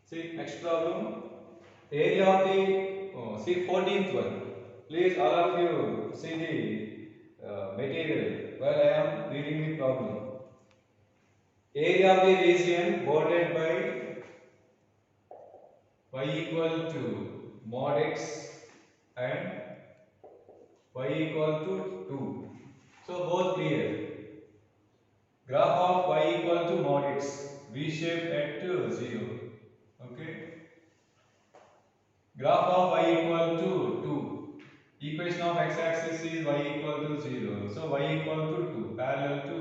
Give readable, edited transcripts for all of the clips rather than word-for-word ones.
See next problem. Area of the see 14th one. Please all of you see the material while I am reading the problem. Area of the region bordered by y equal to mod x and y equal to 2. So both clear. Graph of y equal to mod x, v shape at 0. Okay. Graph of y equal to 2. Equation of x-axis is y equal to 0. So y equal to 2 parallel to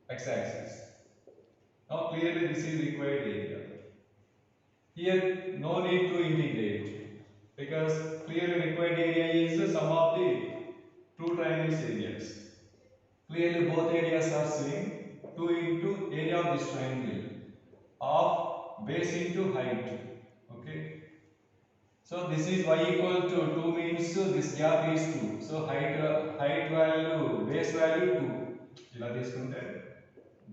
x-axis. Now clearly this is required area. Here no need to integrate because clearly required area is the sum of the two triangles areas. Clearly both areas are same. 2 into area of this triangle of base into height. Okay. So this is y equal to 2 means this gap is 2. So height value base value 2. ఇలా తీసుకుంటే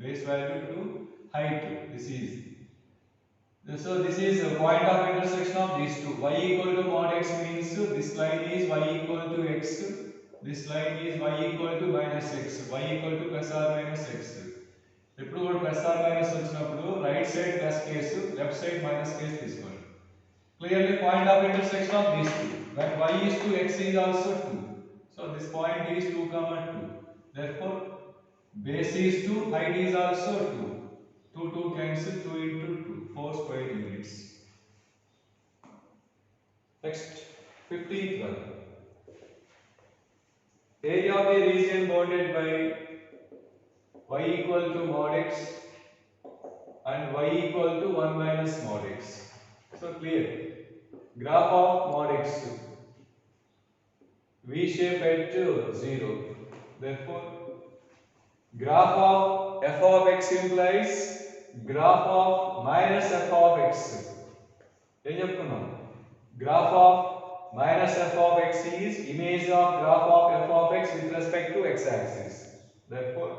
base value 2 height this is. So this is a point of intersection of these two. Y equal to mod x means this line is y equal to x. This line is y equal to minus x. Y equal to plus or minus x. ఇప్పుడు కూడా plus are minus వచ్చినప్పుడు right side plus case left side minus case తీసుకోండి. Clearly point of intersection of these two. When y is 2, x is also 2. So this point is 2 comma 2. Therefore base is 2, height is also 2. 2 cancel, 2 into 2, 4 square units. Next 15th one. Area of a region bounded by y equal to mod x and y equal to 1 minus mod x. So clear. Graph of mod x, v shape at 0. Therefore graph of f of x implies graph of minus f of x. ఏం చెప్పుకున్నాం? Graph of minus f of x is image of graph of f of x with respect to x axis. Therefore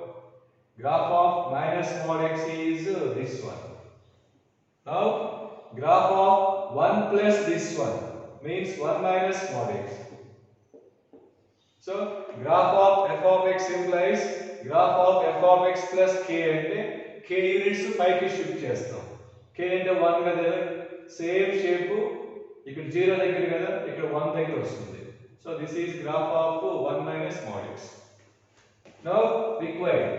graph of minus mod x is this one. Now graph of 1 plus this one means 1 minus mod x. So graph of f of x implies graph of f of x plus k అంటే k units పైకి shift చేస్తాం. k అంటే 1 కదా, same shape ఇక్కడ 0 దగ్గర కదా, ఇక్కడ 1 దగ్గర వస్తుంది. So this is graph of 1 minus mod x. Now required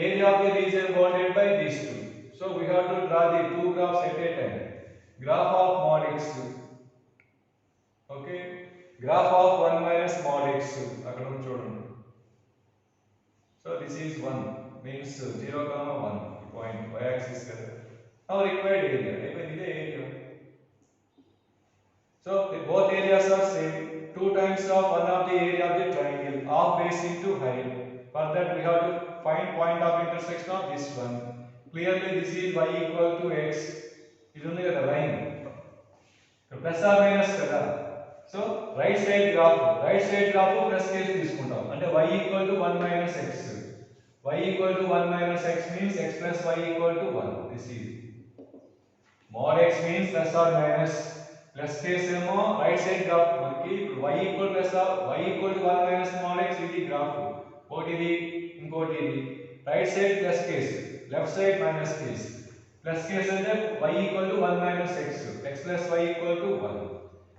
area of the region bounded by these two. So we have to draw the two graphs at a time. Graph of mod x. Okay. Graph of 1 minus mod x. అక్కడ చూడండి. So this is 1 means 0 comma 1 point y axis కదా. Now required area. అయిపోయింది ఇదే area. So both areas are same. 2 times of one of the area of the triangle of base into height. For that we have to find point of intersection of this one. Clearly this is y equal to x. ఇది ఉంది కదా line. Plus are minus కదా. So right side graph plus case తీసుకుంటాం. అంటే y equal to 1 minus x. y equal to 1 minus x means x plus y equal to 1. This is mod x means plus or minus. Plus case ఏమో right side graph మనకి y equal to 1 minus mod x ఇది graph. ఒకటి ఇది ఇంకోటి ఇది. Right side plus case, left side minus case. Plus case అంటే y equal to 1 minus x. x plus y equal to 1.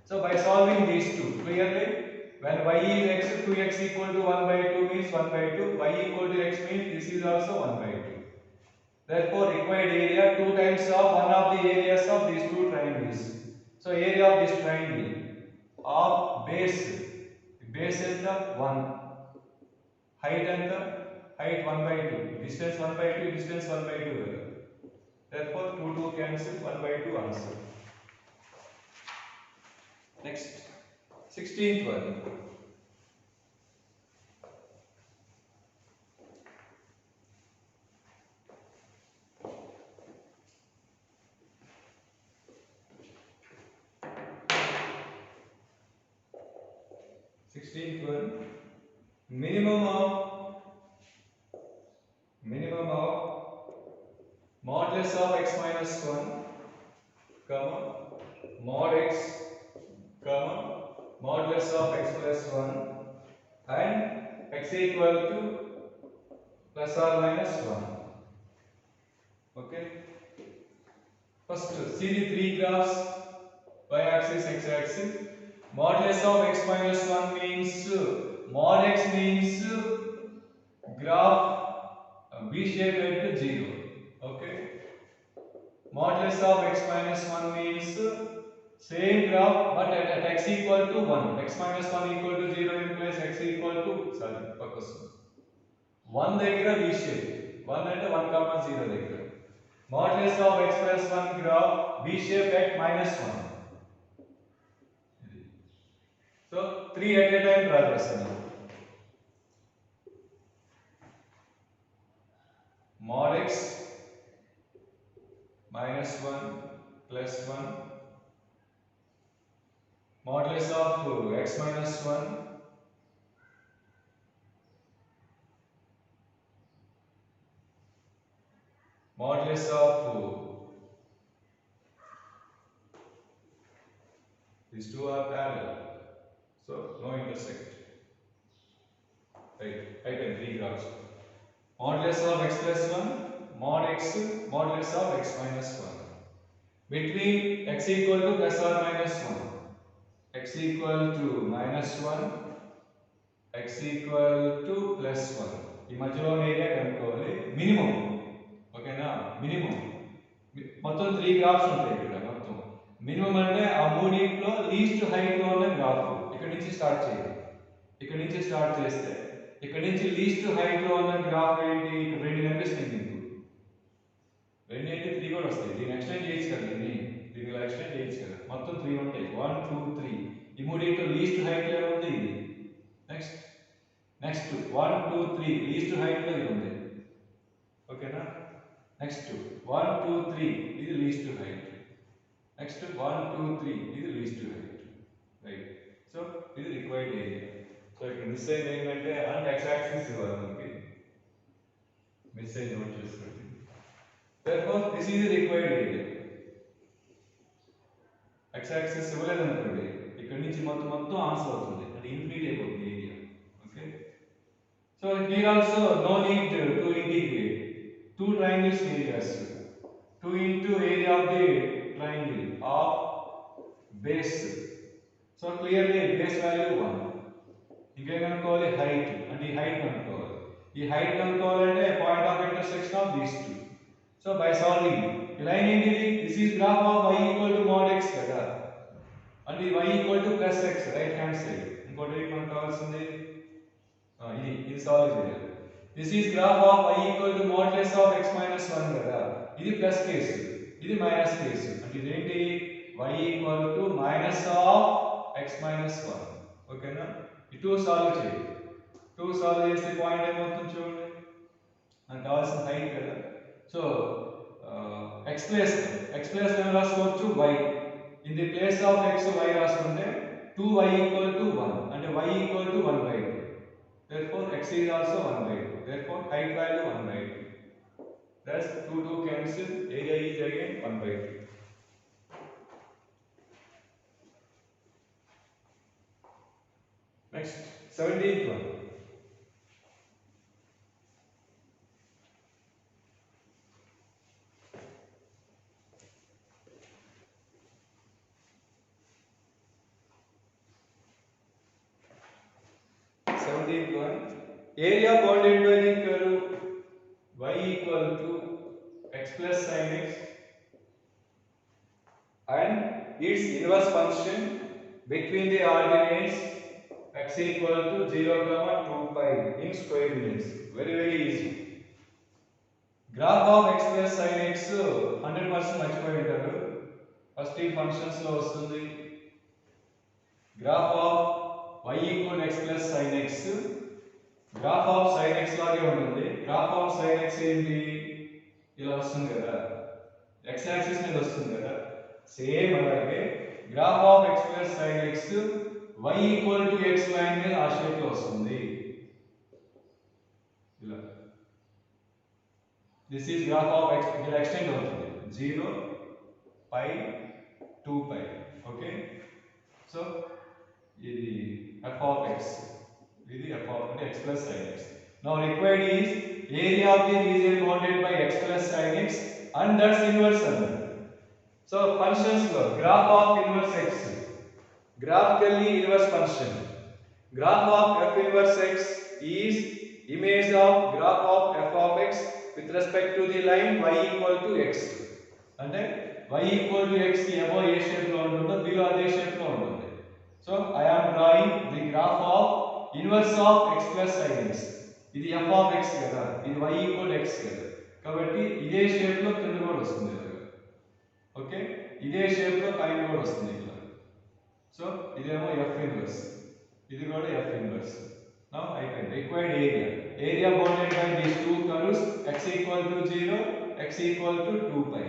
So by solving these two, clearly when y is x, 2x equal to 1 by 2 means 1 by 2. Y equal to x means this is also 1 by 2. Therefore required area 2 times of one of the areas of these two triangles. So area of this triangle of base is the 1, height and the height 1 by 2, distance 1 by 2, distance 1 by 2. Therefore 2 cancel, 1 by 2 answer. Next 16th one. Minimum of modulus of x minus 1 comma mod x comma modulus of x plus 1 and x equal to plus or minus 1. Okay. First, see the three graphs, y-axis, x-axis. Modulus of x minus 1 means mod x means graph v shape at 0. Okay. Modulus of x minus 1 means same graph but at x equal to 1. X minus 1 equal to 0 implies x equal to, sorry, focus. 1 దగ్గర v shape. 1 అంటే 1 comma 0 దగ్గర. Modulus of x plus 1 graph v shape at minus 1. So 3 at a time draw చేస్తాను. Mod x minus 1 plus 1 modulus of x minus 1 modulus of these two are parallel, so no intersect. Right, I can three graphs. Modulus of x plus 1 mod x modulus of x minus 1 between x equal to plus or minus 1, x equal to minus 1, x equal to plus 1. ఈ మధ్యలో area కనుక్కోవాలి minimum. ఓకేనా, minimum మొత్తం 3 graphs ఉంటాయి ఇక్కడ. మొత్తం minimum అంటే ఆ మూడింట్లో లీస్ట్ హైట్ లో ఉన్న గ్రాఫ్. ఇక్కడ నుంచి స్టార్ట్ చేయాలి. ఇక్కడ నుంచి స్టార్ట్ చేస్తే ఇక్కడ నుంచి లీస్ట్ హైట్ లో ఉన్న గ్రాఫ్ ఏంటి? ఇక్కడ రెండు కనిపిస్తుంది మీకు. రెండు ఏంటి? 3 కూడా వస్తాయి. దీన్ని ఎక్స్టెండ్ చేయొచ్చు కదా, దీన్ని ఇలా ఎక్స్టెండ్ చేయొచ్చు కదా. మొత్తం 3 ఉంటాయి. 1 2 3. ఈ మూడింట్లో లీస్ట్ హైట్ లో ఉంది ఇది. నెక్స్ట్ 1 2 3 లీస్ట్ హైట్ లో ఇది ఉంది. ఓకేనా. నెక్స్ట్ 1 2 3 ఇది లీస్ట్ హైట్. నెక్స్ట్ 1 2 3 ఇది లీస్ట్ హైట్. రైట్. సో ఇది రిక్వైర్డ్ ఏరియా. సో ఇక్కడ మిస్ అయింది ఏంటంటే అండ్ x యాక్సిస్ ఇవ్వాలి మనకి. మిస్ అయింది నోట్ చేసుకోండి. therefore this is the required area. x axis ఇవ్వలేదు అనుకోండి, ఇక్కడ నుంచి మొత్తం ఆన్సర్ అవుతుంది, అంటే ఇన్ఫినిటీ అయిపోతుంది area. Okay. So here also no need to integrate two triangles areas. 2 into area of the triangle of base. So clearly base value 1. ఇంకేం కనుక్కోవాలి? హైట్. అంటే ఈ హైట్ కనుక్కోవాలి. ఈ హైట్ కనుక్కోవాలంటే point of intersection of these two. So by solving ఈ line ఏంటిది? This is graph of y equal to mod x కదా, అంటే y equal to plus x right hand side. ఇంకోటి మనకు కావాల్సింది ఇది సాల్వ్ చేయాలి. This is graph of y equal to modulus of x minus 1 కదా, ఇది ప్లస్ కేసు, ఇది మైనస్ కేసు. అంటే ఇదేంటి? y equal to minus of x minus 1. ఓకేనా. ఈ 2 సాల్వ్ చేయాలి. 2 సాల్వ్ చేస్తే పాయింట్ ఏమవుతుంది చూడండి. మనకు కావాల్సిన హైట్ కదా. సో x ప్లేస్ ఏం రాసుకోవచ్చు? y. In the place of x y రాసుకుంటే 2y ఈక్వల్ టు 1, అంటే y equal to 1/2. therefore x is also 1/2. therefore height value 1/2. thus 2 cancel, area is again 1/2. Next 17th one. Area bounded by the curve y equal to x plus sin x and its inverse function between the ordinates x equal to 0, 2 pi in square units. Very easy. Graph of x plus sin x 100% మర్చిపోయి ఉంటారు. First ఈ functions లో వస్తుంది. Graph of y equal to x plus sin x, graph of sin x లాగే ఉంటుంది. Graph of sin x ఏంటి? ఇలా వస్తుంది కదా, x యాక్సిస్ మీద వస్తుంది కదా. సేమ్ అలాగే graph of x plus sin x y equal to x line మీద ఆ షేప్ లో వస్తుంది. ఇలా this is graph of x. ఇలా ఎక్స్టెండ్ అవుతుంది 0 pi 2 pi. Okay. So ఇది f of x. ఇది f of x plus sin x. Now required is area of the region bounded by x plus sin x and that's inverse another. So functions lo graph of inverse x. Graphically inverse function. Graph of f inverse x is image of graph of f of x with respect to the line y equal to x. అంటే y equal to x కి above ఏ shape లో ఉంటుందో below అదే shape లో ఉంటుంది. So I am drawing the graph of inverse of x plus sin x. ఇది f of x కదా, ఇది y equal to x కదా. కాబట్టి ఇదే షేప్ లో కింద కూడా వస్తుంది ఇలాగా. ఓకే, ఇదే షేప్ లో పైన కూడా వస్తుంది ఇలా. సో ఇదేమో f inverse, ఇది కూడా f inverse. Now I can required area bounded by these two curves x equal to 0, x equal to 2 pi.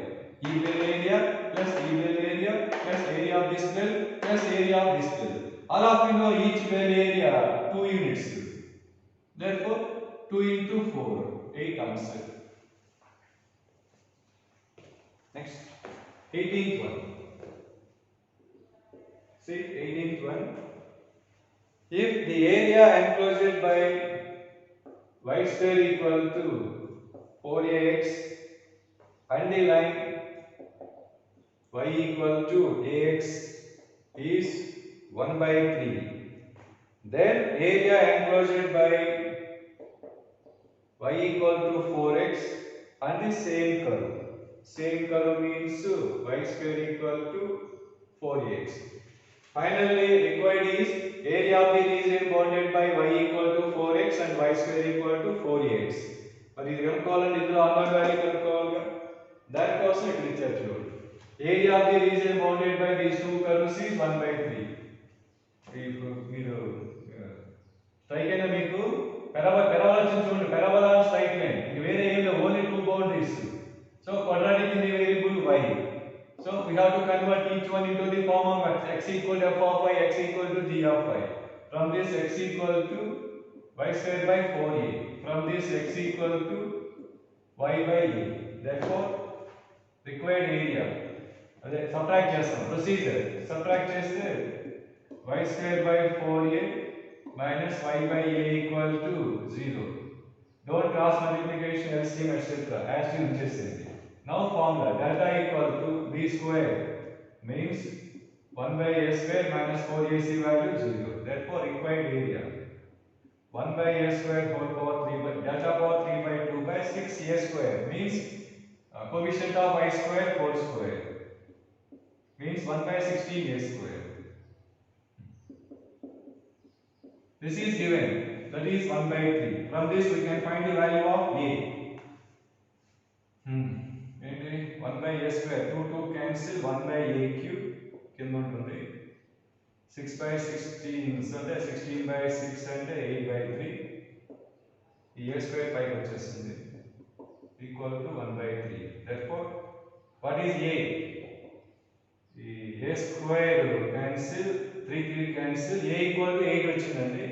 E well area plus E well area plus area of this well plus area of this well. All of you know each well area 2 units. Therefore 2 into 4, 8 answer. Next, 18th one. See 18th one. If the area enclosed by y square equal to 4ax and the line y equal to ax is 1 by 3, then area enclosed by y equal to 4x and the same curve. Same curve means y square equal to 4ax. Finally, required is area of the region bounded by y equal to 4x and y square equal to 4ax. మరి ఇది కనుక్కోవాలంటే ఇందులో unknown value కనుక్కోవాలిగా. దానికోసం ఇక్కడ ఇచ్చారు చూడండి. Area of the region bounded by these two curves is 1 by 3. ఇప్పుడు మీరు strike అయినా మీకు పెరబోలా చూడండి, పెరబోలా స్ట్రైట్ లైన్, ఇది వేరే ఏం లేదు, only two boundaries. So quadratic in the variable y. So we have to convert each one into the form of x equal to f of y, x equal to g of y. From this x equal to y square by 4a. From this x equal to y by a. Therefore required area. అదే subtract చేస్తాం, procedure subtract చేస్తే y square by 4a minus y by a equal to 0. Don't cross multiplication, LCM etc. as you చేసేది. Now formula delta equal to b square means 1 by a square minus 4ac value 0. Therefore required area 1 by a square whole power 3 by delta power 3 by 2 by 6a square means coefficient of y square whole square means 1 by 16a square. This is given, that is 1 by 3. From this we can find the value of a. 1 by a square, 2 cancel, 1 by a cube కింద ఉంటుంది. 6 by 16 అంటే 16 by 6 అంటే 8 by 3. ఈ a square పైకి వచ్చేస్తుంది equal to 1 by 3. Therefore what is a? ఈ a square cancel, 3 cancel, a equal to 8 వచ్చిందండి.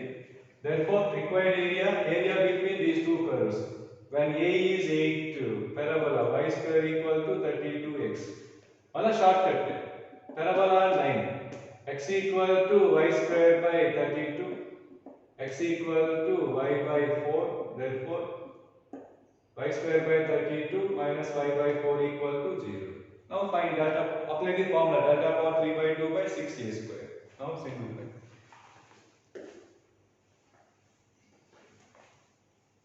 Therefore required area between these two curves. When a is 8, parabola y square equal to 32x. Mala shortcut. Parabola line. X equal to y square by 32. X equal to y by 4. Therefore, y square by 32 minus y by 4 equal to 0. Now find delta. Apply the formula. Delta power 3 by 2 by 6a square. Now simplify.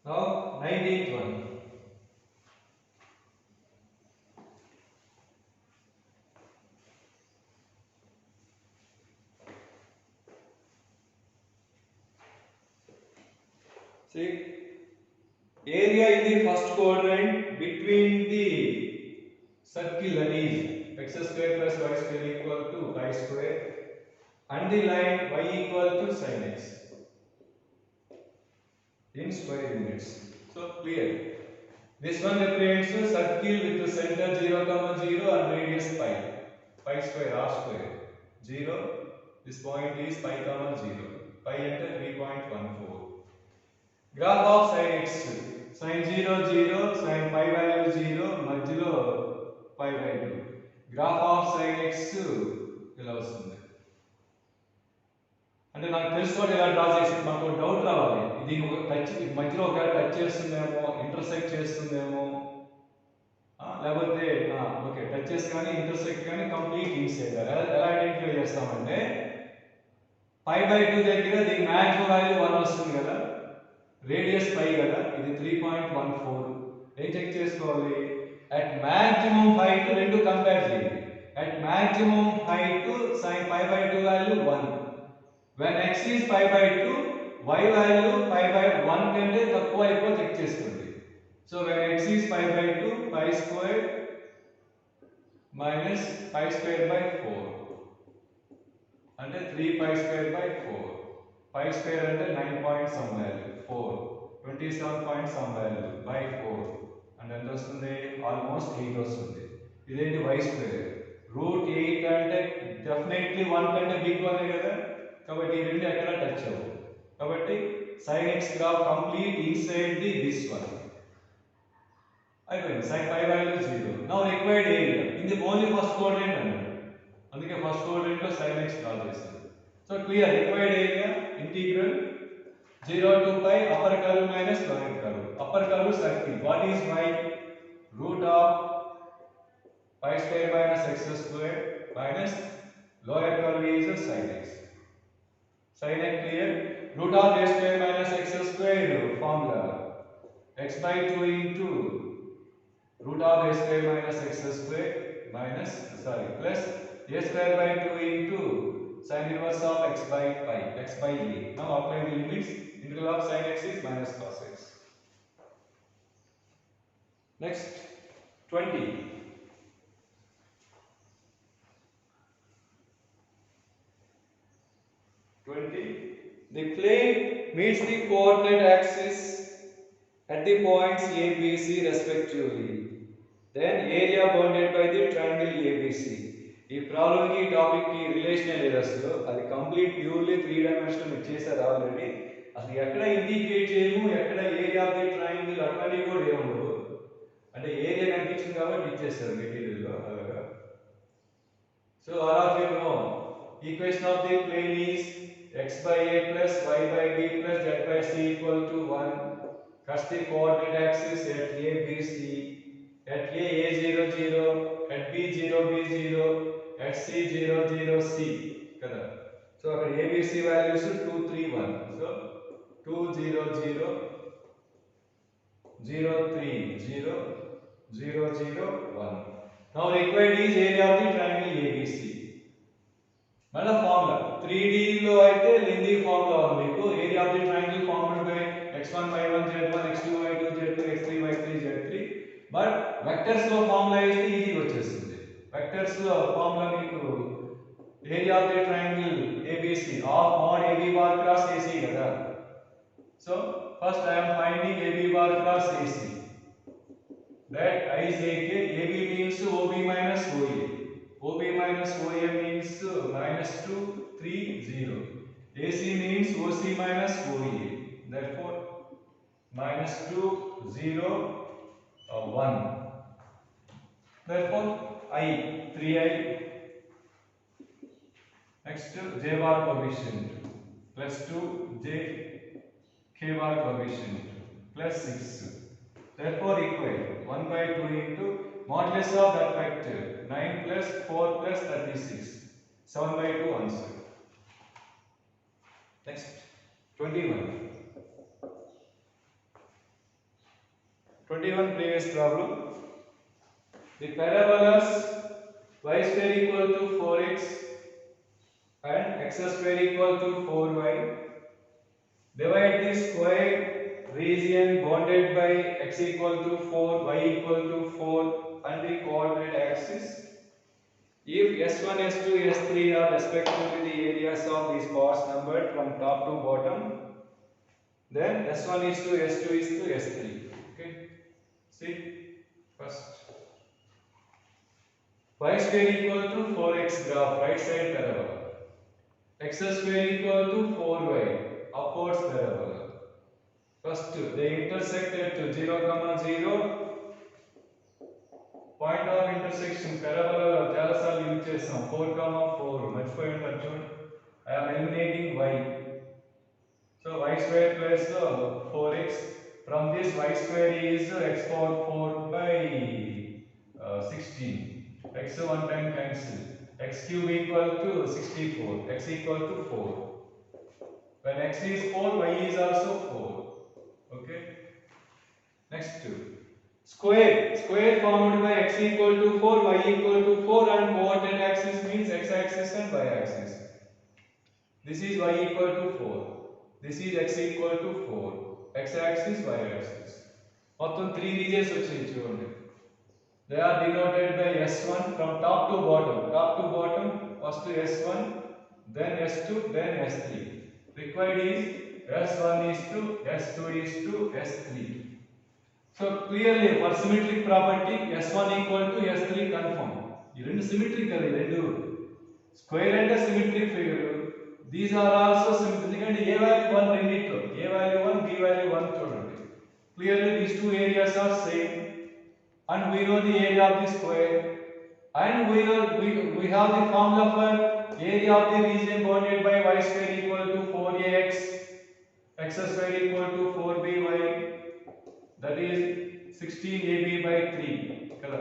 Now 19th one. See, area in the first quadrant between the circle, that is x square plus y square equal to y square, and the line y equal to sin x in square units. So clear. This one represents a circle with the center 0, 0 and radius pi. Pi square r square 0. This point is pi, 0. Pi enter 3.14. Graph of sin x. Sin 0, 0. Sin pi value 0. Majlo pi by 2. Graph of sin x x ఇలా వస్తుంది. అంటే నాకు తెలుసుకోవడం ఎలా draw చేసి మాకు doubt రావాలి, ఇది ఒక టచ్ మధ్యలో ఒక టచ్ చేస్తుందేమో, ఇంటర్సెక్ట్ చేస్తుందేమో, లేకపోతే ఓకే టచ్ చేసి కానీ ఇంటర్సెక్ట్ కానీ కంప్లీట్ ఇన్సైడ్. ఎలా ఐడెంటిఫై చేస్తామంటే π/2 దగ్గర దీని మ్యాక్సిమం వాల్యూ 1 వస్తుంది కదా, రేడియస్ π కదా, ఇది 3.14. ఏం చెక్ చేసుకోవాలి, అట్ మాక్సిమం హైట్ రెండు కంపేర్ చేయండి. At maximum height sin π/2 value 1. when x is π/2, y value π/1 కంటే తక్కువ ఎక్కువ చెక్ చేసుకోండి. So when x is π/2, π² minus π²/4 అంటే 3π²/4. π² అంటే 9 point some value, 4 27 point some value by 4 అంటే ఎంత వస్తుంది, ఆల్మోస్ట్ 8 వస్తుంది. ఇదేంటి y². √8 అంటే డెఫినెట్లీ 1 కంటే బిగ్ వన్ కదా, కాబట్టి ఈ రెండు ఎక్కడ టచ్ అవ్వవు. కాబట్టి sin x graph complete inside this one. అయిపోయింది, sin π value 0. Now required area in the only first coordinate అన్నాడు, అందుకే ఫస్ట్ కోఆర్డినేట్ లో sin x డ్రా చేశాను. So clear, required area integral 0 to π upper curve minus lower curve. Upper curve circle. What is y? Root of π² minus x² minus lower curve is sin x. Sin x clear. Root of a² minus x² formula. x/2 into root of a² minus x² minus plus a²/2 into sin inverse of x/π, x/a. Now apply the limits. Integral of sin x is minus cos x. Next 20. The plane meets the coordinate axis at the points A, B, C respectively. Then area bounded by the triangle ABC. ఈ problem కి topic కి relation లేదు అసలు, అది complete purely 3 dimensional ఇచ్చేసారు already. అసలు ఎక్కడ indicate చేయము, ఎక్కడ ఏరియా ఆఫ్ ది ట్రయాంగిల్ అట్లాంటివి కూడా ఏముండవు. అంటే ఏరియా కనిపించింది కాబట్టి ఇచ్చేస్తారు మెటీరియల్ లో అలాగా. So all of you know equation of the plane is x/a plus y/b plus z/c equal to 1. Cuts the coordinate axis at a, b, c. At a, a0, 0. At b, 0, b, 0. At c, 0, 0, c. కదా. So అక్కడ abc values 2, 3, 1. So 2, 0, 0, 0, 3, 0, 0, 0, 1. Now required is area of the triangle ABC. మళ్ళా formula 3D లో అయితే lengthy formula ఉంది మీకు. Area of the triangle formed by x1 y1 z1 x2 y2 z2 x3 y3 z3. But vectors లో formula అయితే ఈజీగా వచ్చేస్తుంది. Vectors లో ఫార్ములా మీకు area of the triangle ABC of mod AB bar cross AC కదా. So first I am finding AB bar cross AC. That I is AK. AB means OB minus OA. OB minus OA means minus 2, 3, 0. AC means OC minus OA. Therefore, minus 2, 0, 1. Therefore, I, 3I. Next, J bar coefficient. Plus 2, J, K bar coefficient. Plus 6. Therefore, equal 1/2 into modulus of that factor 9 plus 4 plus 36, 7/2 answer. Next 21. 21 previous problem. The parabolas y² equal to 4x and x² equal to 4y. Divide the square region bounded by x equal to 4, y equal to 4 and the coordinate axis. If S1, S2, S3 are respectively the areas of these parts numbered from top to bottom, then S1 is to S2 is to S3. Okay. See first. Y² equal to 4x graph, right side parabola. X² equal to 4y, upwards parabola. First, they intersected to 0, 0. Point of intersection parabola చాలా సార్లు use చేస్తాం 4 comma 4 మర్చిపోయాను ఖర్చు. I am eliminating y. So y square plus 4x. From this y square is x power 4 by 16. X one time cancel. X cube equal to 64. X equal to 4. When x is 4, y is also 4. Okay. Next two. Square. Square formed by x equal to 4, y equal to 4 and coordinate axis means x axis and y axis. This is y equal to 4. This is x equal to 4. X axis, y axis. మొత్తం 3 regions వచ్చాయి చూడండి. They are denoted by S1 from top to bottom. Top to bottom, first S1, then S2, then S3. Required is S1 is to S2 is to S3. So clearly for symmetric property S1 equal to S3 confirm. ఈ రెండు symmetric కదా ఈ రెండు. Square అంటే symmetric figure. These are also symmetric and A value 1 రెండిట్లో. A value 1, B value 1 చూడండి. Clearly these two areas are same and we know the area of the square and we have the formula for area of the region bounded by y square equal to 4ax, x square equal to 4by, that is 16ab by 3 kada.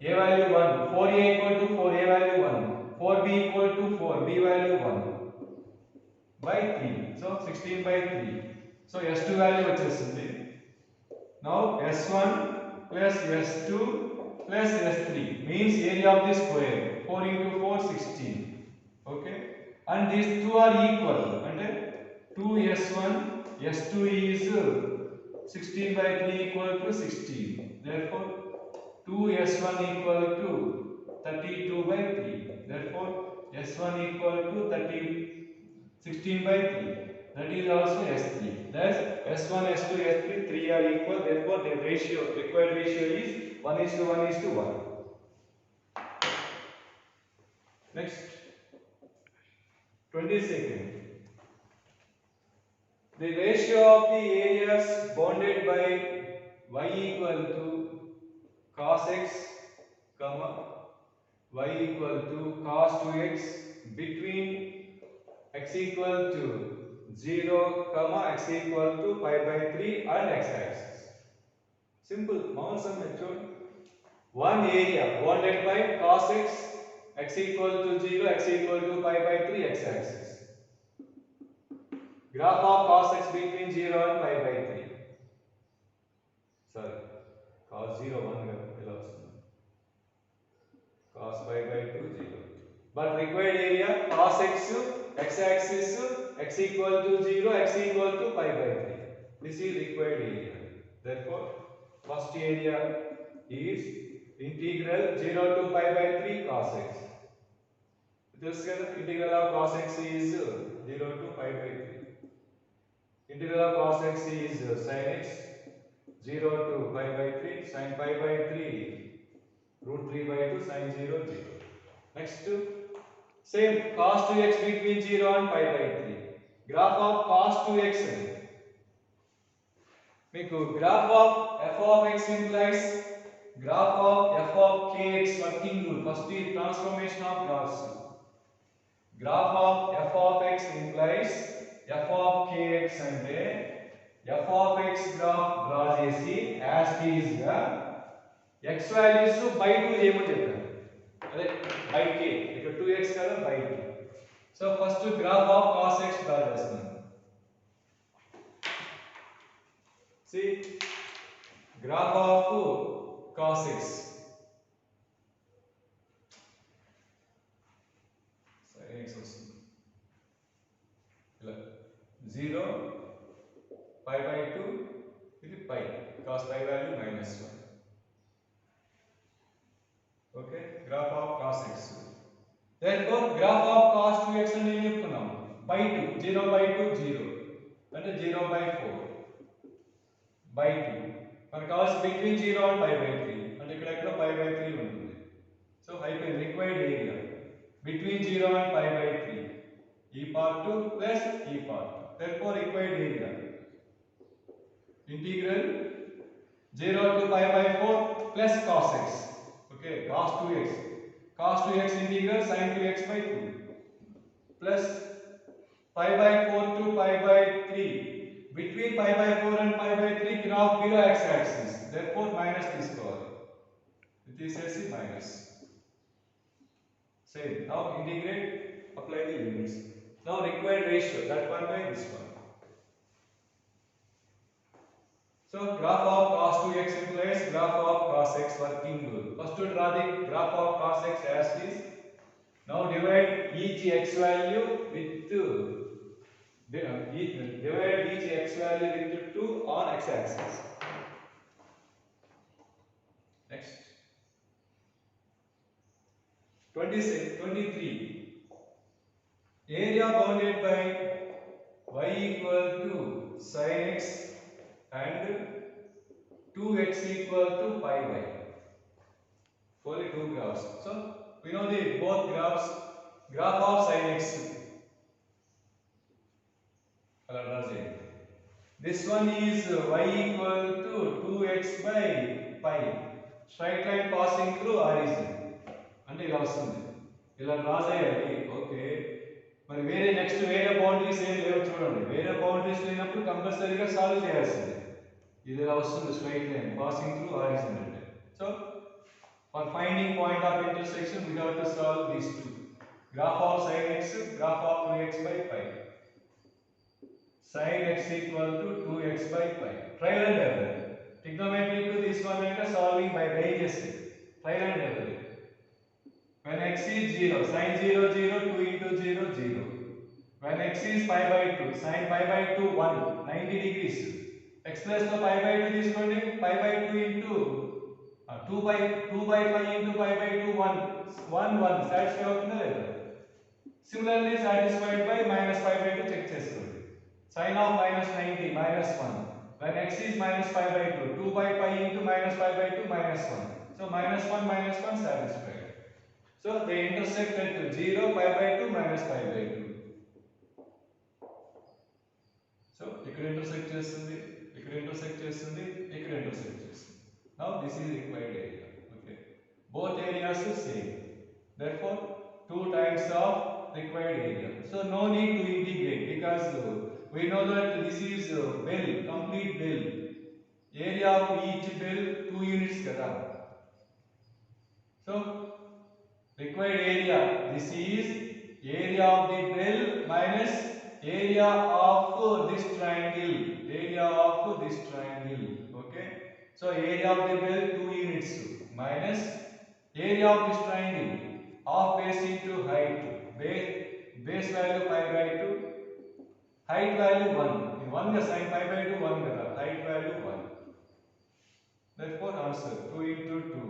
A value 1, 4a equal to 4, a value 1, 4b equal to 4, b value 1 by 3, so 16 by 3. So s2 value వచ్చేస్తుంది. Now s1 plus s2 plus s3 means area of the square 4 into 4 16. Okay, and these two are equal and 2s1 s2 is 16 by 3 equal to 16. Therefore 2s1 equal to 32 by 3. Therefore s1 equal to 16 by 3. That is also s3. Thus s1, s2, s3 3 are equal. Therefore the ratio, required ratio is 1:1:1. Next, 22nd. The ratio of the areas bounded by y equal to cos x, comma y equal to cos 2x between x equal to 0, comma x equal to pi by 3 and x axis. Simple. Mouse method. One area bounded by cos x, x equal to 0, x equal to pi by 3, x axis. Graph of cos x between 0 and pi by 3. Sorry, cos 0 1 ila vastund. Cos pi by 2 0. But required area cos x, x axis, x equal to 0, x equal to pi by 3. This is required area. Therefore first area is integral 0 to pi by 3 cos x. This integral of cos x is 0 to pi by 3. Integral of cos x is sin x 0 to pi by 3, sin pi by 3 root 3 by 2, sin 0 0. Next, same cos 2x between 0 and pi by 3. Graph of cos 2x. Make graph of f of x implies graph of f of kx working rule. First is transformation of graphs. Graph of f of x implies f of kx అంటే f of x graph draw చేసి as is గా x values by 2 చేయమని చెప్పారు. అదే by k ఇక్కడ 2x కదా by 2. So first graph of cos x draw చేస్తున్నాను. See, graph of cos x. Sin x వస్తుంది ఇలా 0 pi by 2 ఇది pi cos pi value -1. Okay, graph of cos x. Therefore graph of cos 2x అంటే ఏం చెప్పుకున్నాం by 2 0 by 2 0 అంటే 0 by 4 by 2 మన cos between 0 and pi by 3 అంటే ఇక్కడ ఎక్కడ pi by 3 ఉంటుంది. సో అయిపోయింది required area between 0 and pi by 3 ఈ part 2 plus ఈ part 2. Therefore required area integral 0 to pi by 4 plus cos x. Okay, cos 2x. cos 2x integral sin 2x by 2 plus pi by 4 to pi by 3. Between pi by 4 and pi by 3, graph below x-axis. Therefore, minus this power. This is minus. Same. Now integrate, apply the limits. Now required ratio, that one by this one. So graph of cos 2x implies graph of cos x working rule. First to draw the graph of cos x as is. Now divide each x value with divide each x value with 2 on x axis. Next. 23. Area bounded by y equal to sin x and 2x equal to pi y. Only two graphs. So we know the both graphs. Graph of sin x. This one is y equal to 2x by pi. Straight line passing through origin. అంటే ఇలా వస్తుంది. ఇలా draw చేయాలి. Okay. మరి next వేరే boundaries ఏం లేవు చూడండి. వేరే బౌండరీస్ లేనప్పుడు కంపల్సరీగా సాల్వ్ చేయాల్సిందే. ఇది ఇలా వస్తుంది straight line passing through origin అంటే. So for finding point of intersection we have to solve these two. Graph of sin x, graph of 2x by pi. Sin x equal to 2x by pi. Trial and error. Trigonometry to this one and solving by ranges. Trial and error. When x is 0, sin 0 0, 2 into 0 0. When x is pi by 2, sin pi by 2 1, 90 degrees. X plus the pi by 2 this one, pi by 2 into 2 by pi into pi by 2 1 satisfy అవుతుందా లేదా? Similarly satisfied by minus pi by 2 check చేసుకోండి. Sin of minus 90 minus 1. When x is minus pi by 2, 2 by pi into minus pi by 2 minus 1. So minus 1 satisfied. So they intersect at 0 pi by 2 minus pi by 2. So ఇక్కడ intersect చేస్తుంది, ఇక్కడ intersect చేస్తుంది, ఇక్కడ intersect చేస్తుంది. Now this is required area. Okay. Both areas are same. Therefore, 2 times of required area. So no need to integrate because we know that this is bell, complete bell. Area of each bell 2 units kada. So required area. This is area of the bell minus area of this triangle. Area of this triangle. Okay. So area of the bell 2 units minus area of this triangle half base into height. Base value pi by 2, height value 1. In 1 the sin pi by 2 1 kada, height value 1. Therefore answer 2 into 2,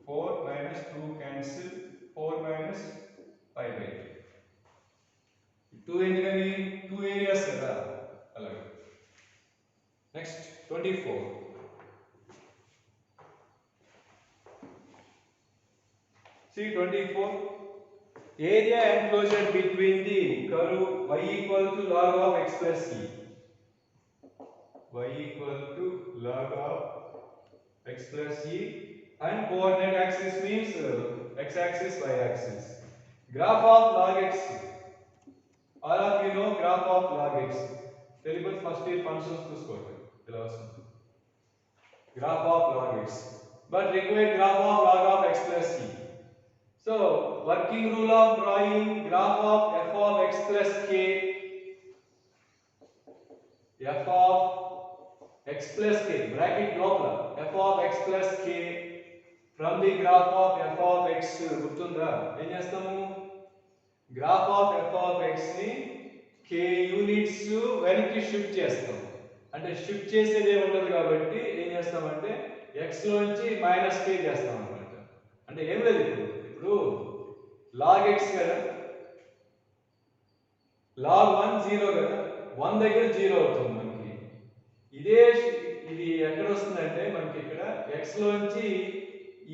4 minus 2 cancel, 4 minus pi by 2. 2 ఎందుకని 2 areas kada అలాగే. Next 24. See 24. Area enclosure between the curve y equal to log of x plus c. Y equal to log of x plus c and coordinate axis means x axis y axis. Graph of log x. All of you know graph of log x. Terrible first year functions to score. Graph of log x. But required graph of log of x plus c. So, working rule of drawing graph of f of x plus k, f of x plus k, bracket లోపల f of x plus k from the graph of f of x గుర్తుందా? ఏం చేస్తాము? Graph of f of x ని k units వెనక్కి shift చేస్తాం. అంటే shift చేసేది ఉండదు కాబట్టి ఏం చేస్తామంటే x లోంచి మైనస్ k చేస్తాం అన్నమాట. అంటే ఏం లేదు ఇప్పుడు log x కదా, log 1 0 కదా, 1 దగ్గర 0 అవుతుంది మనకి. ఇది ఎక్కడ వస్తుందంటే మనకి ఇక్కడ x లోంచి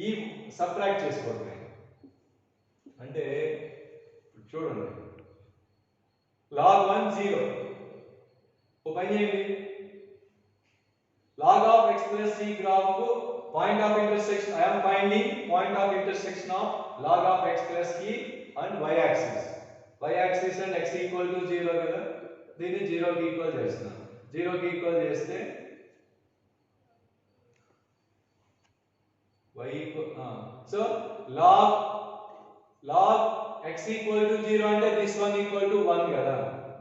ఈ సబ్ట్రాక్ట్ చేసుకోవడమే. అంటే చూడండి log 1 0 ఓ పని చేయండి, log of x plus c graph point of intersection. I am finding point of intersection of x plus e and y axis. Y axis and x equal to 0 కదా, దీన్ని 0 కి ఈక్వల్ చేస్తున్నాం. 0 కి ఈక్వల్ చేస్తే y equal so log x equal to 0 అంటే this one equal to 1 కదా,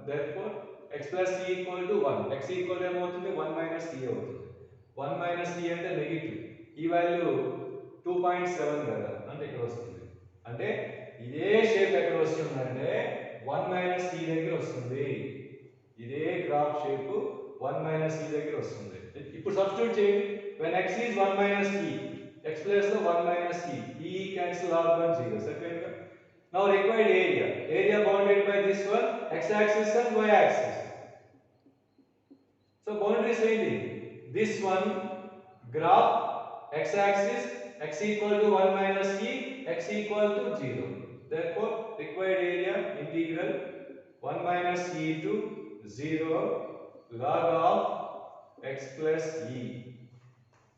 therefore x plus e equal to 1. x equal ఏమవుతుంది 1 minus e అవుతుంది. 1 minus e అంటే నెగటివ్, ఈ వాల్యూ 2.7 కదా, అంటే ఇక్కడ వస్తుంది. అంటే ఇదే షేప్ ఎక్కడ వస్తుందంటే 1 minus e దగ్గర వస్తుంది. ఇదే గ్రాఫ్ షేప్ 1 minus e దగ్గర వస్తుంది. ఇప్పుడు సబ్స్టిట్యూట్ చేయండి. when x is 1 minus e, x place లో 1 minus e, e cancel log 1 0 సరిపోయిందా. now required area bounded by this one x axis and y axis. so boundaries ఏంటి, this one graph x axis x equal to 1 minus e, x equal to 0. therefore required area integral 1 minus e to 0 log of x plus e.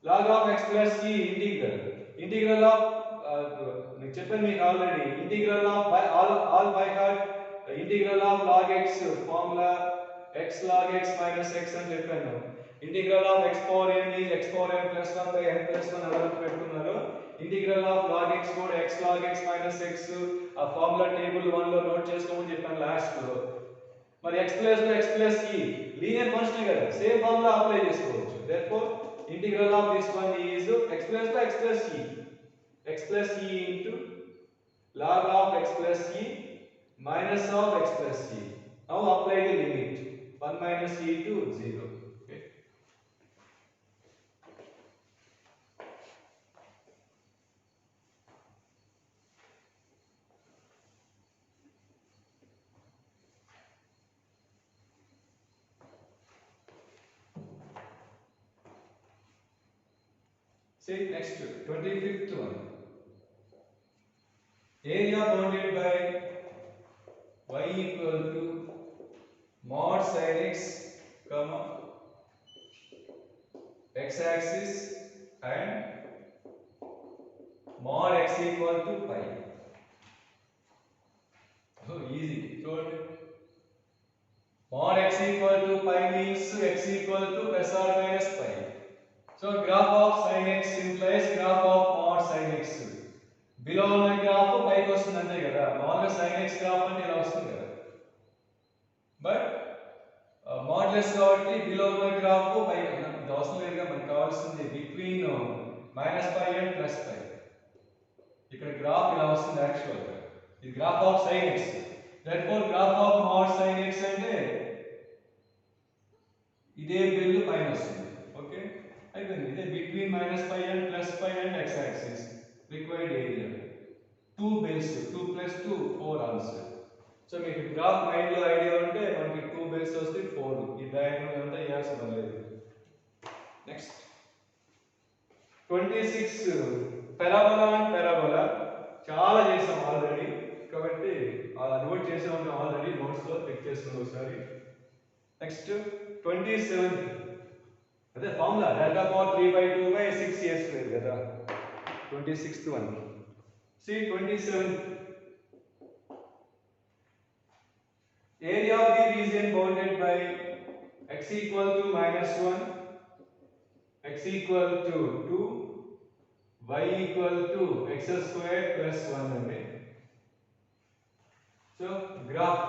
log of x plus e integral of నేను చెప్పాను మీకు already, integral of by all by heart integral of log x formula x log x minus x అని చెప్పాను. integral of x power n is x power n plus 1 by n plus 1 అలా పెట్టుకున్నారు. integral of log x కూడా x log x minus x ఆ formula table 1 లో note చేసుకోమని చెప్పాను last లో. మరి x ప్లస్ లో x plus e linear function కదా, సేమ్ ఫార్ములా అప్లై చేసుకోవచ్చు. therefore integral of this one is x plus లో x plus e into log of x plus e minus of x plus e. now apply the limit 1 minus e to 0. okay. See next 25th one. Area bounded by y equal to mod sin x, comma x axis and mod x equal to pi. Oh, easy. So mod x equal to pi means x equal to plus or minus pi. So graph of sin x implies graph of mod sin x. Below ఉన్న graph పైకి వస్తుంది అంతే కదా, మామూలుగా sin x graph అంటే ఇలా వస్తుంది కదా, బట్ మోడ్లెస్ కాబట్టి బిలో ఉన్న గ్రాఫ్ పైకి, ఇది అవసరం లేదుగా, మనకు కావాల్సింది between minus pi and plus pi. ఇక్కడ గ్రాఫ్ ఇలా వస్తుంది యాక్చువల్ గా, ఇది graph of sin x. therefore graph of mod sin x అంటే ఇదే బిల్లు పైన వస్తుంది. ఓకే, అయిపోయింది. ఇదే between minus pi and plus pi and x axis. required area 2 base 2 plus 2 4 answer. So మీకు గ్రాఫ్ మైండ్ లో ఐడియా ఉంటే మనకి 2 బేస్ వస్తే 4. ఈ డయాగ్రమ్ అంతా వేయాల్సిన లేదు. నెక్స్ట్ 26 పారాబోలా అండ్ పారాబోలా చాలా చేసాం ఆల్రెడీ, కాబట్టి నోట్ చేసే ఉంటాం ఆల్రెడీ, నోట్స్ లో చెక్ చేసుకోండి ఒకసారి. నెక్స్ట్ 27 అదే formula delta power 3/2 by 6a² కదా. 26th one. See 27. Area of the region bounded by x equal to -1, x equal to 2, y equal to x square plus 1 అండి. So graph.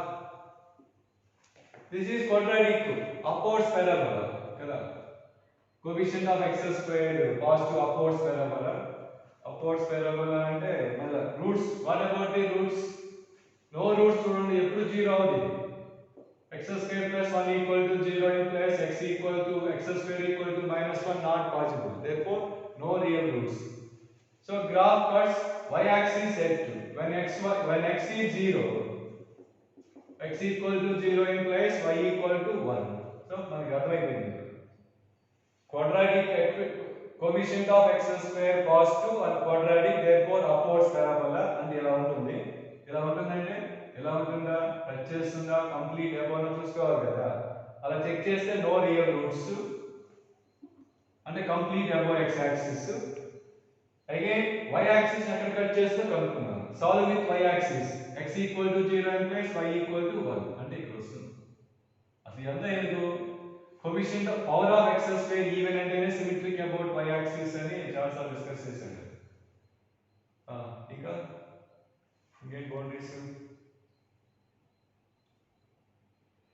This is quadratic upwards parabola కదా. Coefficient of x square positive upwards parabola. upwards parabola అంటే మళ్ళీ roots. What about the roots? No roots చూడండి, ఎప్పుడు 0 అవుతుంది. x square plus 1 equal to 0 implies x equal to x square equal to -1 not possible. therefore no real roots. so graph cuts y axis at 2. when x is 0, x equal to 0 implies y equal to 1. so మనకి అర్థమైపోయింది. quadratic coefficient of x square positive and quadratic, therefore upwards parabola. and ఇలా ఉంటుంది. ఇలా ఉంటుందంటే ఎలా ఉంటుందా, touch చేస్తుందా, complete above చూసుకోవాలి కదా. అలా చెక్ చేస్తే నో రియల్ రూట్స్ అంటే complete above x axis. Again y axis ఎక్కడ కట్ చేస్తే కనుక్కున్నాం. Solve with y axis. X equal to 0 implies y equal to 1. అంటే ఇక్కడ వస్తుంది. అసలు ఇదంతా ఎందుకు? Coefficient of power of x square even అంటేనే symmetric about y axis అని చాలా సార్లు డిస్కస్ చేశాను. ఇంకా ఇంకేం boundaries?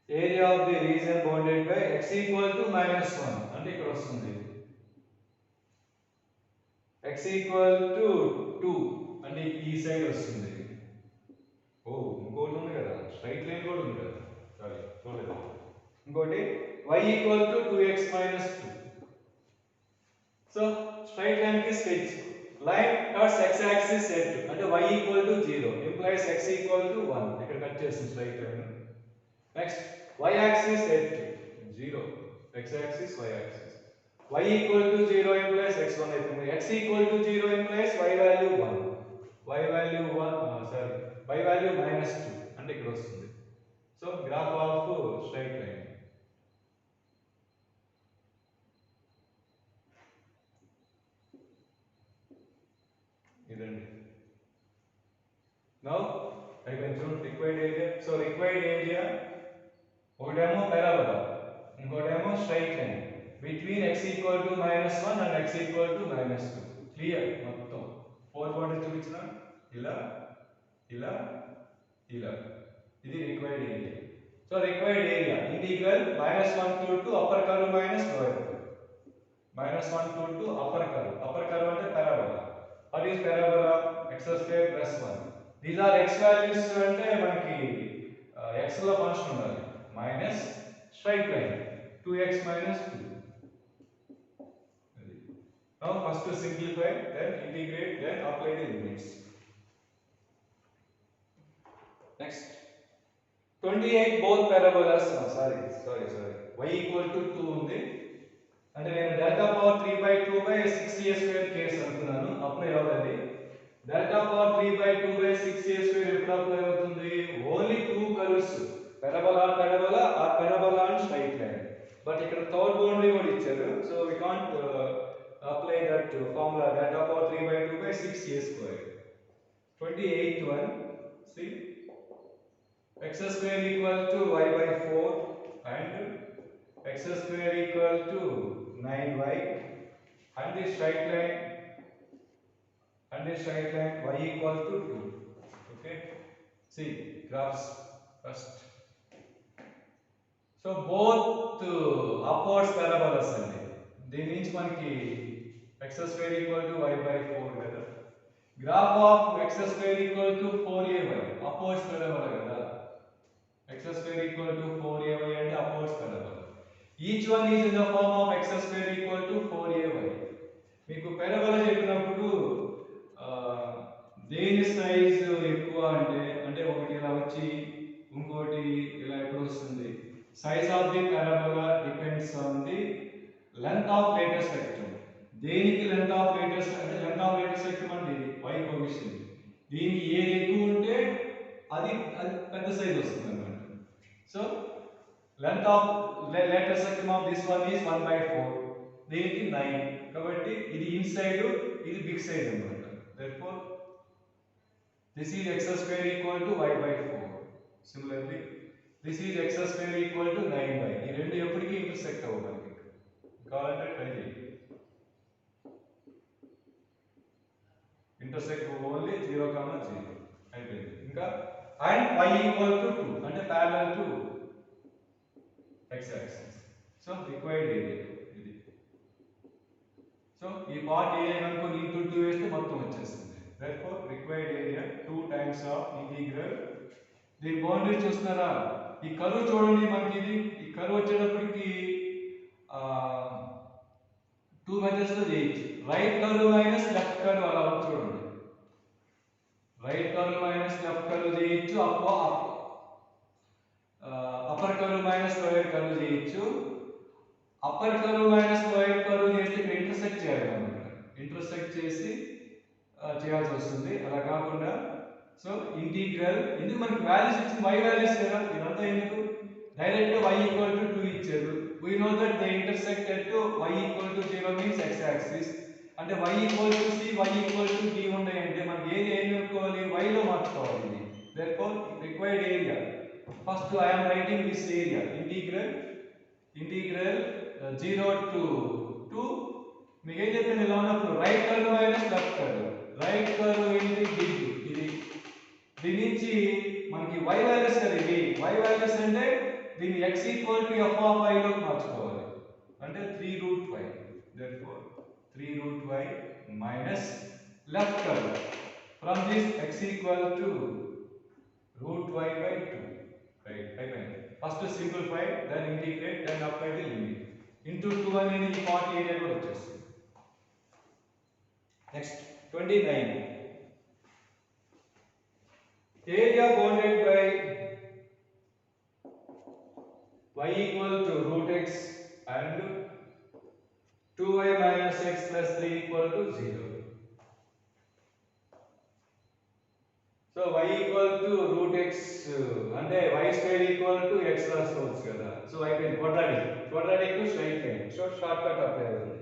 Area of the region bounded by x equal to -1 అంటే ఇక్కడ వస్తుంది. x equal to 2 అంటే ఈ సైడ్ వస్తుంది. ఓ ఇంకోటి ఉంది కదా, స్ట్రైట్ లైన్ కూడా ఉంది కదా, సారీ చూడలేదు. ఇంకోటి y equal to 2x minus 2. So straight line కి sketch. Line cuts x axis at అంటే y equal to 0 implies x equal to 1. ఇక్కడ కట్ చేస్తుంది straight line. Next y axis at 0, x axis y axis. y equal to 0 implies x1 అవుతుంది. x equal to 0 implies y value 1. y value 1 sorry y value -2 అంటే ఇక్కడ వస్తుంది. So graph of straight line. ఇదండి. Now అయిపోయింది చూడండి required area. So required area ఒకటేమో parabola, ఇంకోటేమో straight line between x equal to -1 and x equal to -2. Clear మొత్తం 4 boundaries చూపించిన ఇలా ఇలా ఇలా. ఇది required area. So required area integral -1 to 2 upper curve minus lower curve. -1 to 2 upper curve. Upper curve అంటే parabola. What is parabola? x² + 1. These are x values అంటే మనకి x లో ఫంక్షన్ ఉండాలి. Minus straight line 2x minus 2. Now first to simplify, then integrate, then apply the limits. Next 28 both parabolas. Sorry y equal to 2 ఉంది అంటే నేను delta power 3/2/6a² case అనుకున్నాను. Apply అవ్వలేదు. delta power 3/2/6a² ఎప్పుడు apply అవుతుంది? Only 2 curves parabola and straight line. But ఇక్కడ third boundary కూడా ఇచ్చారు. So we can't apply that formula delta power 3/2/6a². 28th one, see x² equal to y/4 and x² equal to 9y and the straight line y equal to 2. Okay, see graphs first. So both upwards parabolas అండి. దీని నుంచి మనకి x² equal to y/4 కదా. Graph of x² equal to 4ay upwards parabola కదా. x² equal to 4ay అంటే upwards parabola. Each one is in the form of x² equal to 4ay. మీకు parabola చెప్పినప్పుడు దేని సైజ్ ఎక్కువ అంటే ఒకటి ఇలా వచ్చి ఇంకోటి ఇలా ఎప్పుడు వస్తుంది? Size of the parabola depends on the length of later spectrum. దేనికి length of later spectrum అంటే y కోఎఫిషియంట్. దీనికి ఏది ఎక్కువ ఉంటే అది పెద్ద సైజ్ వస్తుంది అన్నమాట. So length of later spectrum of this one is 1/4. దీనికి 9. కాబట్టి ఇది ఇన్సైడ్, ఇది బిగ్ సైజ్ అన్నమాట. Therefore this is x² equal to y/4. Similarly this is x² equal to 9y. ఈ రెండు ఎప్పటికీ ఇంటర్సెక్ట్ అవ్వాలి. కావాలంటే ట్రై చేయండి. ఇంటర్సెక్ట్ ఓన్లీ 0, 0 అయిపోయింది. ఇంకా అండ్ y equal to 2 అంటే parallel to x axis. So required area ఇది. సో ఈ పార్ట్ ఏరియా అనుకొని ఇంటూ 2 వేస్తే మొత్తం వచ్చేస్తుంది. therefore required area 2 times of integral. దీని బౌండరీ చూస్తున్నారా? ఈ కర్వ్ చూడండి, మనకి ఇది ఈ కర్వ్ వచ్చేటప్పటికి 2 మెథడ్స్ లో చేయొచ్చు. Right curve minus left curve అలా చూడండి. Right curve minus left curve చేయొచ్చు. Upper curve minus lower curve చేయొచ్చు. Upper curve minus lower curve చేస్తే ఇక్కడ ఇంటర్సెక్ట్ చేయాలి అన్నమాట. ఇంటర్సెక్ట్ చేసి చేయాల్సి వస్తుంది. అలా కాకుండా సో ఇంటిగ్రల్ ఎందుకు మనకి వాల్యూస్ ఇచ్చింది y వాల్యూస్ కదా, ఇదంతా ఎందుకు? డైరెక్ట్ గా y equal to 2 ఇచ్చారు. we know that they intersect at y equal to 0 means x axis. అంటే y equal to c, y equal to d ఉన్నాయంటే మనకి ఏరియా ఏం కనుక్కోవాలి, y లో మార్చుకోవాలి ఇది. therefore required area, first I am writing this area, integral 0 to 2, మీకు ఏం చెప్పాను ఇలా ఉన్నప్పుడు right curve minus left curve. Right curve ఏంటి, ఇది దీని నుంచి మనకి y వాల్యూస్ కదా, ఇది y వాల్యూస్ అంటే దీన్ని x equal to f of y లోకి మార్చుకోవాలి, అంటే 3 route y. therefore 3 route y minus left curve, from this x equal to root y by 2. right, అయిపోయింది. First simplify, then integrate, then apply the limit. Into 2 అనేది ఈ part area కూడా వచ్చేస్తుంది. Next 29, area bounded by y equal to root x and 2y minus x plus 3 equal to 0. So y equal to root x అంటే y square equal to x రాసుకోవచ్చు కదా. So అయిపోయింది, quadratic to straight line. So short cut apply అవుతుంది.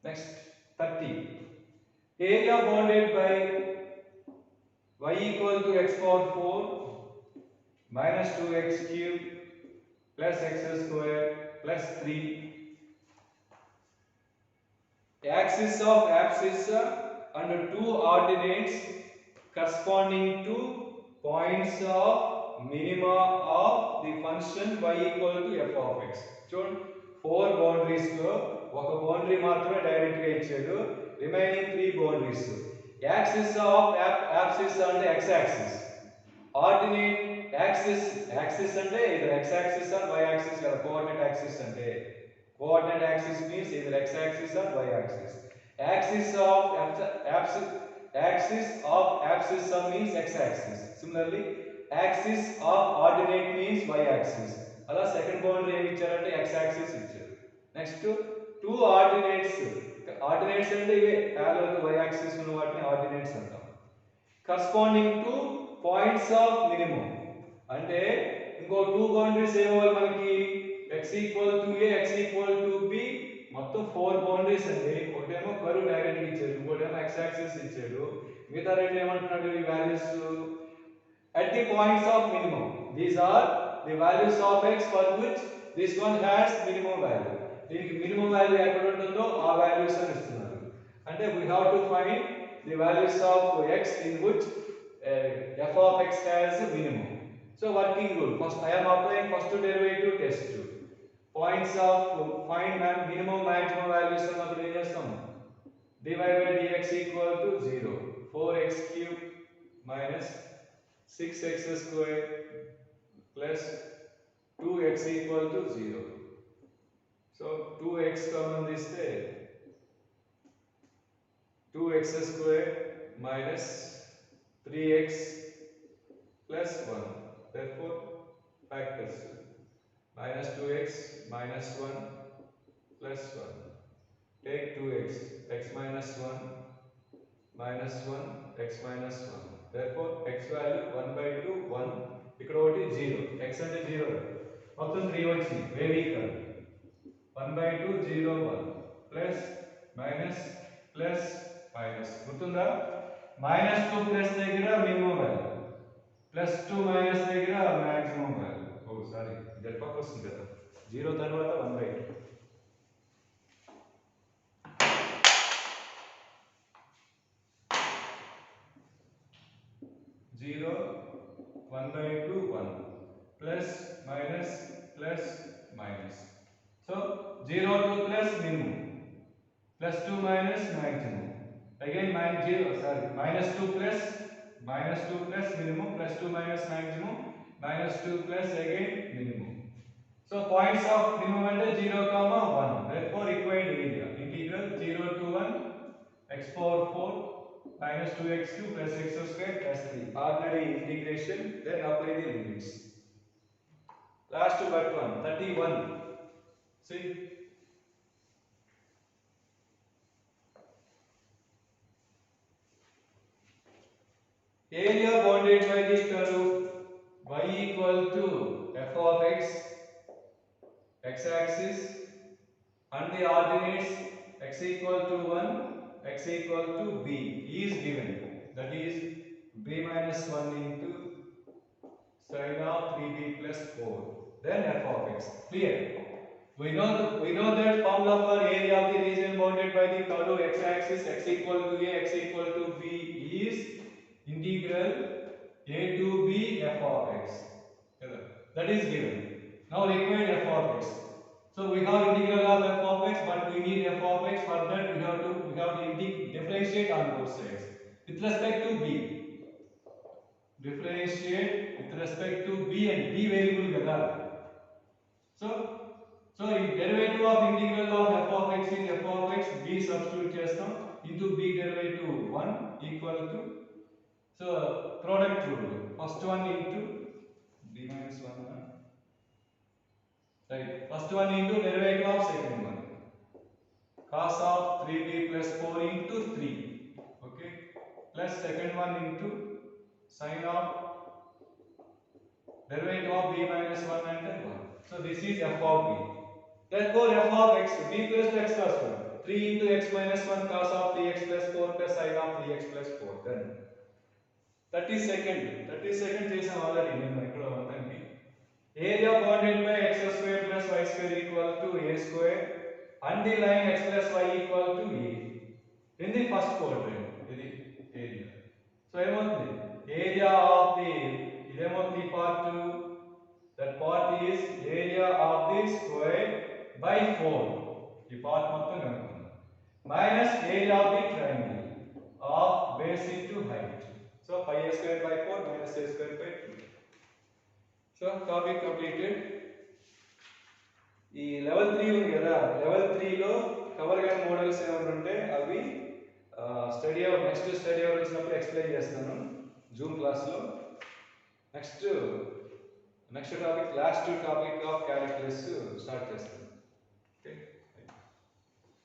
Next 30, area bounded by y equal to x power 4 minus 2x cube plus x square plus 3, axis of abscissa and two ordinates corresponding to points of minima of the function y equal to f of x. చూడండి, 4 boundaries లో ఒక boundary మాత్రమే direct గా ఇచ్చాడు, remaining 3 boundaries. Axis of abscissa అంటే x axis, ordinate axis అంటే ఇది x axis or y axis కదా. కోఆర్డినేట్ యాక్సిస్ అంటే coordinate axis means either x axis or y axis. Axis of abscissa means x axis. Similarly, axis of ordinate means y axis. అలా second boundary ఏమి ఇచ్చారంటే x axis ఇచ్చారు. Next two ordinates అంటే ఇవే parallel to y axis ఉన్న వాటిని ordinates అంటాం. Corresponding to points of minimum అంటే ఇంకో టూ బౌండరీస్ ఏమవ్వాలి మనకి, x equal to a, x equal to b, మొత్తం 4 బౌండరీస్ అండి. ఒకటేమో కర్వ్ డైరెక్ట్ ఇచ్చాడు, ఇంకోటేమో x యాక్సిస్ ఇచ్చాడు, మిగతా రెండు ఏమంటున్నాడు, ఈ values at the points of minimum. These are the values of x for which this one has minimum value. దీనికి మినిమం వాల్యూ ఎక్కడ ఉంటుందో ఆ వాల్యూస్ అని ఇస్తున్నారు. అంటే we have to find the values of x in which f of x has minimum. So working rule, first I am applying first derivative test. Points of find minimum maximum values అన్నప్పుడు ఏం చేస్తాం, dy by dx equal to 0, 4x cube minus 6x square plus 2x equal to 0. So 2x common తీస్తే 2x square minus 3x plus 1. Therefore factors minus 2x minus 1 plus 1. Take 2x, x minus 1 minus 1, x minus 1. Therefore x value 1 by 2 1, ఇక్కడ ఒకటి 0, x అంటే 0, మొత్తం 3 వచ్చింది. Wave equal 1 by 2 0 1 plus minus plus minus, గుర్తుందా, minus 2 plus దగ్గర minimum value, plus 2 minus దగ్గర maximum value. ఓ sorry, ఇది పక్క వస్తుంది కదా, 0 తర్వాత 1 by 2. Zero, 1 by 2 1 plus minus plus minus. So 0 to plus minimum, plus 2 minus maximum. Again minus 2 plus minimum, plus 2 minus maximum, minus 2 plus again minimum. So points of minimum అంటే 0, 1. Therefore required area, integral 0 to 1 x power 4 minus 2x cube plus x square plus 3. Ordinary integration, then apply the limits. Last but one, 31. See, area bounded by the curve y equal to f of x, x axis, and the ordinates x equal to 1, x equal to b is given. That is b minus 1 into sin of 3b plus 4. Then f of x. Clear? We know that formula for area of the region bounded by the curve x-axis x equal to a, x equal to b is integral a to b f of x. That is given. Now required f of x. So we have integral of f of x, but we need f of x. For that we have to differentiate on both sides with respect to b. Differentiate with respect to b, and b variable kada. So in derivative of integral of f of x is f of x, b substitute chestam into b derivative 1 equal to, so product rule. First one into b minus 1, right? First one into derivative of second one. Cos of 3b plus 4 into 3. Okay. Plus second one into sin of derivative of b minus 1 and then 1. So this is f of b. Therefore f of x, b plus x plus 1. 3 into x minus 1 cos of 3x plus 4 plus sin of 3x plus 4. Then 32nd చేసాం already నేను ఇక్కడ ఉందండి. Area bounded by x square plus y square equal to a square and the line x plus y equal to a. In the first quadrant, ఇది area. So ఏమవుతుంది? Area of the ఇదేమవుతుంది part 2. That part is area of the square by 4. ఈ part మొత్తం కనుక్కుందాం. Minus area of the triangle of base into height. So pi a square by 4 minus a square by 2. So topic completed. ఈ level 3 ఉంది కదా, level 3 లో cover గాని models ఏమైనా ఉంటే అవి study hour next study hour వచ్చినప్పుడు ఎక్స్ప్లెయిన్ చేస్తాను జూమ్ క్లాస్ లో. Next topic last topic of calculus start చేస్తాను. ఓకే.